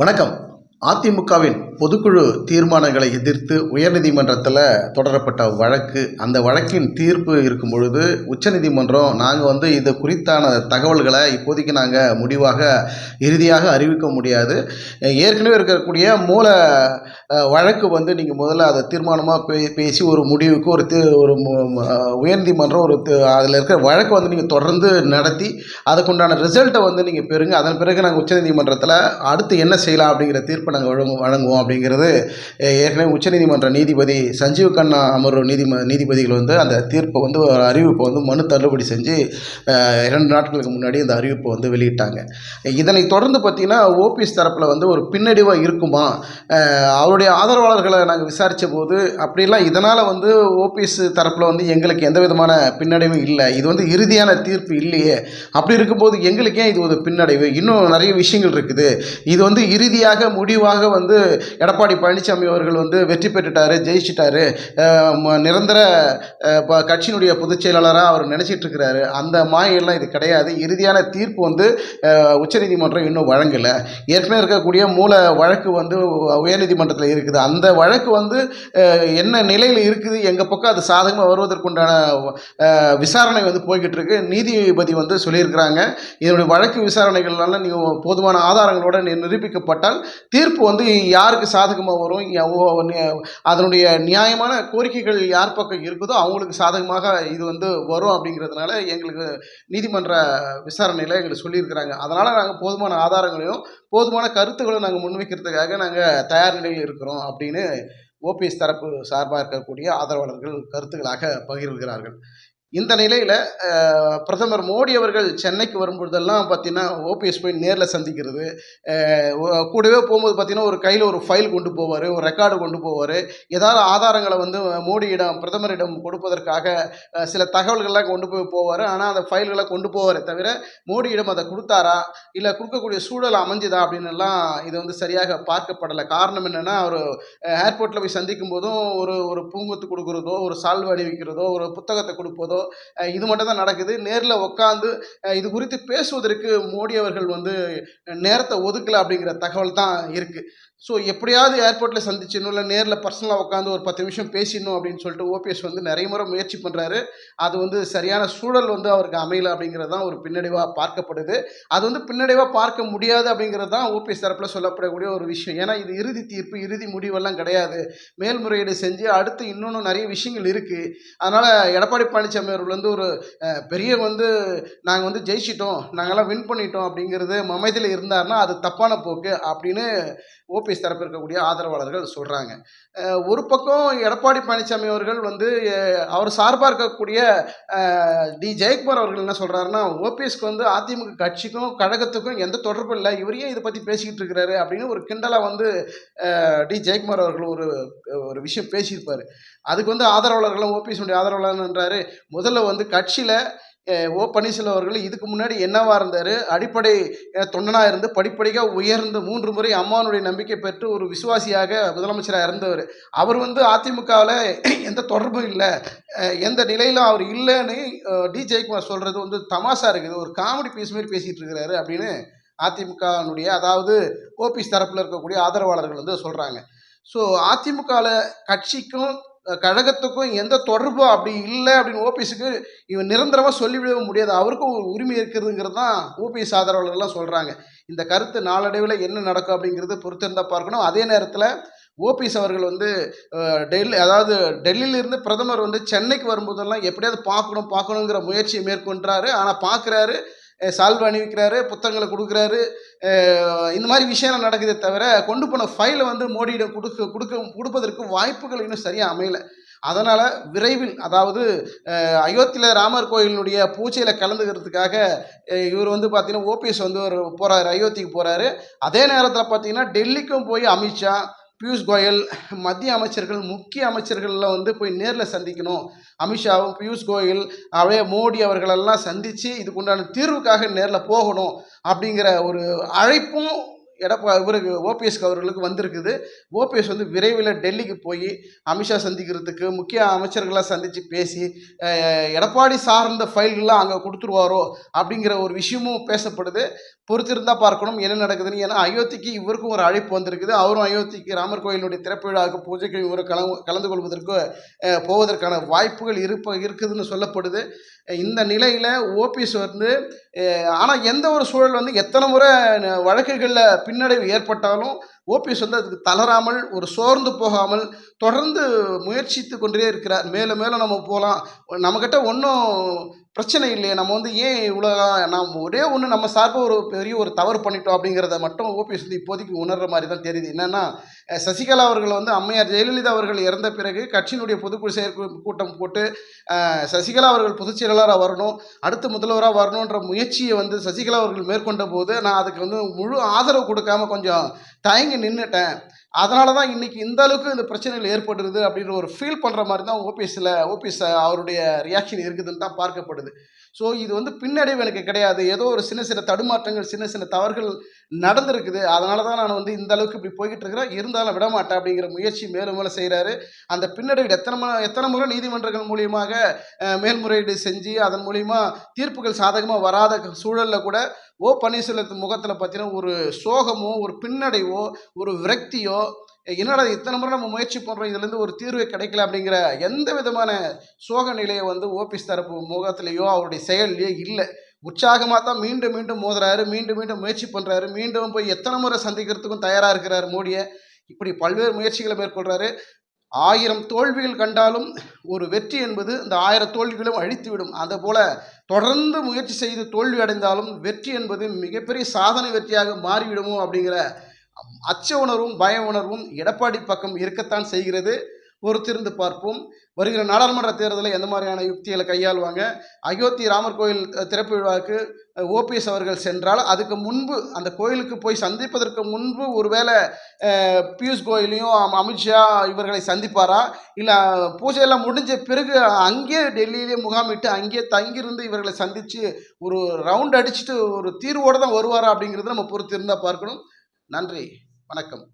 வணக்கம். அதிமுகவின் பொதுக்குழு தீர்மானங்களை எதிர்த்து உயர்நீதிமன்றத்தில் தொடரப்பட்ட வழக்கு, அந்த வழக்கின் தீர்ப்பு இருக்கும் பொழுது உச்சநீதிமன்றம் நாங்கள் இது குறித்தான தகவல்களை இப்போதைக்கு நாங்கள் முடிவாக இறுதியாக அறிவிக்க முடியாது, ஏற்கனவே இருக்கக்கூடிய மூல வழக்கு நீங்கள் முதல்ல அதை தீர்மானமாக பேசி ஒரு முடிவுக்கு ஒரு உயர்நீதிமன்றம் அதில் இருக்கிற வழக்கை நீங்கள் தொடர்ந்து நடத்தி அதுக்குண்டான ரிசல்ட்டை நீங்கள் பெறுங்க. அதன் பிறகு நாங்கள் உச்சநீதிமன்றத்தில் அடுத்து என்ன செய்யலாம் அப்படிங்கிற தீர்ப்பை நாங்கள் வழங்குவோம் அப்படிங்கிறது ஏற்கனவே உச்சநீதிமன்ற நீதிபதி சஞ்சீவ் கண்ணா அமர்வு நீதிபதிகள் அந்த தீர்ப்பை ஒரு அறிவிப்பை மனு தள்ளுபடி செஞ்சு 2 நாட்களுக்கு முன்னாடி அந்த அறிவிப்பை வெளியிட்டாங்க. இதனை தொடர்ந்து பார்த்தீங்கன்னா ஓபிஎஸ் தரப்பில் ஒரு பின்னடைவாக இருக்குமா, அவருடைய ஆதரவாளர்களை நாங்கள் விசாரித்த போது அப்படிலாம் இதனால் ஓபிஎஸ் தரப்பில் எங்களுக்கு எந்த விதமான பின்னடைவும் இல்லை, இது இறுதியான தீர்ப்பு இல்லையே, அப்படி இருக்கும்போது எங்களுக்கு ஏன் இது ஒரு பின்னடைவு, இன்னும் நிறைய விஷயங்கள் இருக்குது, இது இறுதியாக முடிவாக எடப்பாடி பழனிசாமி அவர்கள் வெற்றி பெற்றுட்டாரு, ஜெயிச்சிட்டாரு, நிரந்தர கட்சியினுடைய பொதுச் செயலாளராக அவர் நினைச்சிட்டு இருக்கிறாரு, அந்த மாயெல்லாம் இது கிடையாது, இறுதியான தீர்ப்பு உச்சநீதிமன்றம் இன்னும் வழங்கலை, ஏற்கனவே இருக்கக்கூடிய மூல வழக்கு உயர்நீதிமன்றத்தில் இருக்குது, அந்த வழக்கு என்ன நிலையில் இருக்குது, எங்கள் பக்கம் அது சாதகமாக வருவதற்குண்டான விசாரணை போய்கிட்டு இருக்கு. நீதிபதி சொல்லியிருக்கிறாங்க, இதனுடைய வழக்கு விசாரணைகள்னால நீங்கள் போதுமான ஆதாரங்களோட நிரூபிக்கப்பட்டால் தீர்ப்பு யாருக்கு சாதகமாக வரும், அதனுடைய நியாயமான கோரிக்கைகள் யார் பக்கம் இருக்குதோ அவங்களுக்கு சாதகமாக இது வரும் அப்படிங்கிறதுனால எங்களுக்கு நீதிமன்ற விசாரணையில் எங்களுக்கு சொல்லியிருக்கிறாங்க. அதனால் நாங்கள் போதுமான ஆதாரங்களையும் போதுமான கருத்துக்களும் நாங்கள் முன்வைக்கிறதுக்காக நாங்கள் தயார் நிலையில் இருக்கிறோம் அப்படின்னு ஓபிஎஸ் தரப்பு சார்பாக இருக்கக்கூடிய ஆதரவாளர்கள் கருத்துக்களாக பகிர்கிறார்கள். இந்த நிலையில் பிரதமர் மோடி அவர்கள் சென்னைக்கு வரும்பொழுதெல்லாம் பார்த்தீங்கன்னா ஓபிஎஸ் போய் நேரில் சந்திக்கிறது, கூடவே போகும்போது பார்த்தீங்கன்னா ஒரு கையில் ஒரு ஃபைல் கொண்டு போவார், ஒரு ரெக்கார்டு கொண்டு போவார், ஏதாவது ஆதாரங்களை மோடியிடம் பிரதமரிடம் கொடுப்பதற்காக சில தகவல்கள்லாம் கொண்டு போவார். ஆனால் அந்த ஃபைல்களை கொண்டு போவார் தவிர மோடியிடம் அதை கொடுத்தாரா இல்லை கொடுக்கக்கூடிய சூழல் அமைஞ்சுதா அப்படின்னுலாம் இது சரியாக பார்க்கப்படலை. காரணம் என்னென்னா, அவர் ஏர்போர்ட்டில் போய் சந்திக்கும் போதும் ஒரு பூங்கொத்து கொடுக்குறதோ, ஒரு சால்வை அணிவிக்கிறதோ, ஒரு புத்தகத்தை கொடுப்பதோ, இது மட்டும் தான் நடக்குது. நேரில் உட்காந்து இது குறித்து பேசுவதற்கு மோடி அவர்கள் நேரத்தை ஒதுக்கலை அப்படிங்கிற தகவல் தான் இருக்குது. ஸோ எப்படியாவது ஏர்போர்ட்டில் சந்திச்சிடணும், இல்லை நேரில் பர்சனலாக உட்காந்து ஒரு 10 நிமிஷம் பேசிடணும் அப்படின்னு சொல்லிட்டு ஓபிஎஸ் நிறைய முறை முயற்சி பண்ணுறாரு. அது சரியான சூழல் அவருக்கு அமையலை அப்படிங்கிறது தான் ஒரு பின்னடைவாக பார்க்கப்படுது. அது பின்னடைவாக பார்க்க முடியாது அப்படிங்கிறது தான் ஓபிஎஸ் தரப்பில் சொல்லப்படக்கூடிய ஒரு விஷயம். ஏன்னா இது இறுதி தீர்ப்பு, இறுதி முடிவெல்லாம் கிடையாது, மேல்முறையீடு செஞ்சு அடுத்து இன்னொன்று நிறைய விஷயங்கள் இருக்குது. அதனால் எடப்பாடி பழனிசாமி அவர்கள் ஒரு பெரிய நாங்கள் ஜெயிச்சிட்டோம், நாங்கள்லாம் வின் பண்ணிட்டோம் அப்படிங்கிறது மமதியில் இருந்தார்னா அது தப்பான போக்கு அப்படின்னு ஓபிஎஸ் தரப்பு இருக்கக்கூடிய ஆதரவாளர்கள் சொல்கிறாங்க. ஒரு பக்கம் எடப்பாடி பழனிசாமி அவர்கள் அவர் சார்பாக இருக்கக்கூடிய ஜெயக்குமார் அவர்கள் என்ன சொல்கிறாருன்னா, ஓபிஎஸ்க்கு அதிமுக கட்சிக்கும் கழகத்துக்கும் எந்த தொடர்பும் இல்லை, இவரையே இதை பற்றி பேசிக்கிட்டு இருக்கிறாரு அப்படின்னு ஒரு கிண்டலாக ஜெயக்குமார் அவர்கள் ஒரு விஷயம் பேசியிருப்பார். அதுக்கு ஆதரவாளர்களும் ஓபிஎஸ்னுடைய ஆதரவாளர்ன்றாரு, முதல்ல கட்சியில் ஓ பன்னீர்செல்வம் அவர்கள் இதுக்கு முன்னாடி என்னவா இருந்தார், அடிப்படை தொண்டனாக இருந்து படிப்படியாக உயர்ந்து 3 முறை அம்மானுடைய நம்பிக்கை பெற்று ஒரு விசுவாசியாக முதலமைச்சராக இருந்தவர். அவர் அதிமுகவில் எந்த தொடர்பும் இல்லை, எந்த நிலையிலும் அவர் இல்லைன்னு ஜெயக்குமார் சொல்கிறது தமாஷா இருக்குது, ஒரு காமெடி பீஸ் மாதிரி பேசிகிட்டு இருக்கிறாரு அப்படின்னு அதிமுகனுடைய, அதாவது ஓபிஎஸ் தரப்பில் இருக்கக்கூடிய ஆதரவாளர்கள் சொல்கிறாங்க. ஸோ அதிமுகவில் கட்சிக்கும் கழகத்துக்கும் எந்த தொடர்பும் அப்படி இல்லை அப்படின்னு ஓபிஎஸ்க்கு இவன் நிரந்தரமாக சொல்லிவிட முடியாது, அவருக்கும் ஒரு உரிமை இருக்கிறதுங்கிறது தான் ஓபிஎஸ் ஆதரவாளர்கள்லாம் சொல்கிறாங்க. இந்த கருத்து நாளடைவில் என்ன நடக்கும் அப்படிங்கிறது பொறுத்திருந்தால் பார்க்கணும். அதே நேரத்தில் ஓபிஎஸ் அவர்கள் டெல்லியிலிருந்து பிரதமர் சென்னைக்கு வரும்போதெல்லாம் எப்படியாவது பார்க்கணுங்கிற முயற்சியை மேற்கொண்டாரு. ஆனால் பார்க்குறாரு, சால்வை அணிவிக்கிறாரு, புத்தகங்களை கொடுக்குறாரு, இந்த மாதிரி விஷயம் நடக்குதே தவிர கொண்டு போன ஃபைலை மோடியிடம் கொடுப்பதற்கு வாய்ப்புகள் இன்னும் சரியாக அமையலை. அதனால் விரைவில், அதாவது அயோத்தியில் ராமர் கோயிலினுடைய பூஜையில் கலந்துக்கிறதுக்காக இவர் பார்த்தீங்கன்னா ஓபிஎஸ் போகிறாரு, அயோத்திக்கு போகிறாரு. அதே நேரத்தில் பார்த்தீங்கன்னா டெல்லிக்கும் போய் அமித்ஷா, பியூஷ் கோயல், மத்திய அமைச்சர்கள், முக்கிய அமைச்சர்களில் போய் நேரில் சந்திக்கணும், அமித்ஷாவும் பியூஷ் கோயல் அப்படியே மோடி அவர்களெல்லாம் சந்தித்து இதுக்குண்டான தீர்வுக்காக நேரில் போகணும் அப்படிங்கிற ஒரு அழைப்பும் இவருக்கு ஓபிஎஸ்க்கு அவர்களுக்கு வந்திருக்குது. ஓபிஎஸ் விரைவில் டெல்லிக்கு போய் அமித்ஷா சந்திக்கிறதுக்கு, முக்கிய அமைச்சர்களாக சந்தித்து பேசி எடப்பாடி சார்ந்த ஃபைல்கள்லாம் அங்கே கொடுத்துருவாரோ அப்படிங்கிற ஒரு விஷயமும் பேசப்படுது. பொறுத்திருந்தா பார்க்கணும் என்ன நடக்குதுன்னு. ஏன்னா அயோத்திக்கு இவருக்கும் ஒரு அழைப்பு வந்திருக்குது. அவரும் அயோத்திக்கு ராமர் கோயிலினுடைய திறப்பு விழாவுக்கு பூஜைக்கு இவரும் கலந்து கொள்வதற்கு போவதற்கான வாய்ப்புகள் இருக்குதுன்னு சொல்லப்படுது. இந்த நிலையில ஓபிஎஸ் வந்து ஆனா எந்த ஒரு சூழல் வந்து எத்தனை முறை வழக்குகள்ல பின்னடைவு ஏற்பட்டாலும் ஓபிஎஸ் வந்து அதுக்கு தளராமல், ஒரு சோர்ந்து போகாமல் தொடர்ந்து முயற்சித்து கொண்டே இருக்கிறார். மேலும் மேலும் நம்ம போலாம். நம்மகிட்ட ஒண்ணும் பிரச்சனை இல்லையே. நம்ம வந்து ஏன் இவ்வளோ நாம் ஒரே ஒண்ணு நம்ம சார்பா ஒரு பெரிய ஒரு தவறு பண்ணிட்டோம் அப்படிங்கிறத மட்டும் ஓபிஎஸ் வந்து இப்போதைக்கு உணர்ற மாரி தான் தெரியுது. என்னன்னா, சசிகலா அவர்கள் வந்து அம்மையார் ஜெயலலிதா அவர்கள் இறந்த பிறகு கட்சியினுடைய பொதுக்குழு கூட்டம் போட்டு சசிகலா அவர்கள் பொதுச் செயலாளரா வரணும், அடுத்து முதல்வரா வரணுன்ற முயற்சிய வந்து சசிகலா அவர்கள் மேற்கொண்ட போது, நான் அதுக்கு வந்து முழு ஆதரவு குடுக்காம கொஞ்சம் தயங்கி நின்னுட்டேன். அதனால தான் இன்னைக்கு இந்த அளவுக்கு இந்த பிரச்சனைகள் ஏற்பட்டுருது அப்படின்ற ஒரு ஃபீல் பண்ற மாரி தான் ஓபிஎஸ் அவருடைய ரியாக்ஷன் இருக்குதுன்னு தான் பார்க்கப்படுது. ஸோ இது வந்து பின்னடைவு எனக்கு கிடையாது. ஏதோ ஒரு சின்ன சின்ன தடுமாற்றங்கள், சின்ன சின்ன தவறுகள் நடந்திருக்குது. அதனால தான் நான் வந்து இந்த அளவுக்கு இப்படி போய்க்கிட்டு இருக்கிறேன். இருந்தாலும் விடமாட்டேன் அப்படிங்கிற முயற்சி மேலும் மேலும் செய்றாரு. அந்த பின்னடைவு எத்தனை முறை நீதிமன்றங்கள் மூலியமாக மேல்முறையீடு செஞ்சு, அதன் மூலியமா தீர்ப்புகள் சாதகமா வராத சூழல்ல கூட பன்னீர்செல்வத்தின் முகத்துல பார்த்தீங்கன்னா, ஒரு சோகமோ, ஒரு பின்னடைவோ, ஒரு விரக்தியோ, என்னடா இத்தனை முறை நம்ம முயற்சி பண்றோம். இதுலேருந்து ஒரு தீர்வே கிடைக்கல அப்படிங்கிற எந்த விதமான சோக நிலைய வந்து ஓபிஎஸ் தரப்பு முகத்திலயோ, அவருடைய செயல்லயோ இல்ல. உற்சாகமா தான் மீண்டும் மீண்டும் மோதுறாரு. மீண்டும் மீண்டும் முயற்சி பண்றாரு. மீண்டும் போய் எத்தனை முறை சந்திக்கிறதுக்கும் தயாரா இருக்கிறாரு மோடிய. இப்படி பல்வேறு முயற்சிகளை மேற்கொள்றாரு. 1000 தோல்விகள் கண்டாலும் ஒரு வெற்றி என்பது இந்த 1000 தோல்விகளும் அழித்துவிடும். அதுபோல தொடர்ந்து முயற்சி செய்து தோல்வி அடைந்தாலும் வெற்றி என்பது மிகப்பெரிய சாதனை வெற்றியாக மாறிவிடுமோ அப்படிங்கிற அச்ச உணர்வும், பய உணர்வும் எடப்பாடி பக்கம் இருக்கத்தான் செய்கிறது. பொறுத்திருந்து பார்ப்போம். வருகிற நாடாளுமன்ற தேர்தலில் எந்த மாதிரியான யுக்திகளை கையாளுவாங்க. அயோத்தி ராமர் கோயில் திறப்பு விழாவுக்கு ஓபிஎஸ் அவர்கள் சென்றால், அதுக்கு முன்பு அந்த கோயிலுக்கு போய் சந்திப்பதற்கு முன்பு ஒருவேளை பியூஷ் கோயலையும், அமித்ஷா இவர்களை சந்திப்பாரா? இல்ல பூஜையெல்லாம் முடிஞ்ச பிறகு அங்கேயே டெல்லியிலே முகாமிட்டு, அங்கேயே தங்கியிருந்து இவர்களை சந்திச்சு ஒரு ரவுண்ட் அடிச்சுட்டு ஒரு தீர்வோட தான் வருவாரா? அப்படிங்கிறத நம்ம பொறுத்திருந்தா பார்க்கணும். நன்றி. வணக்கம்.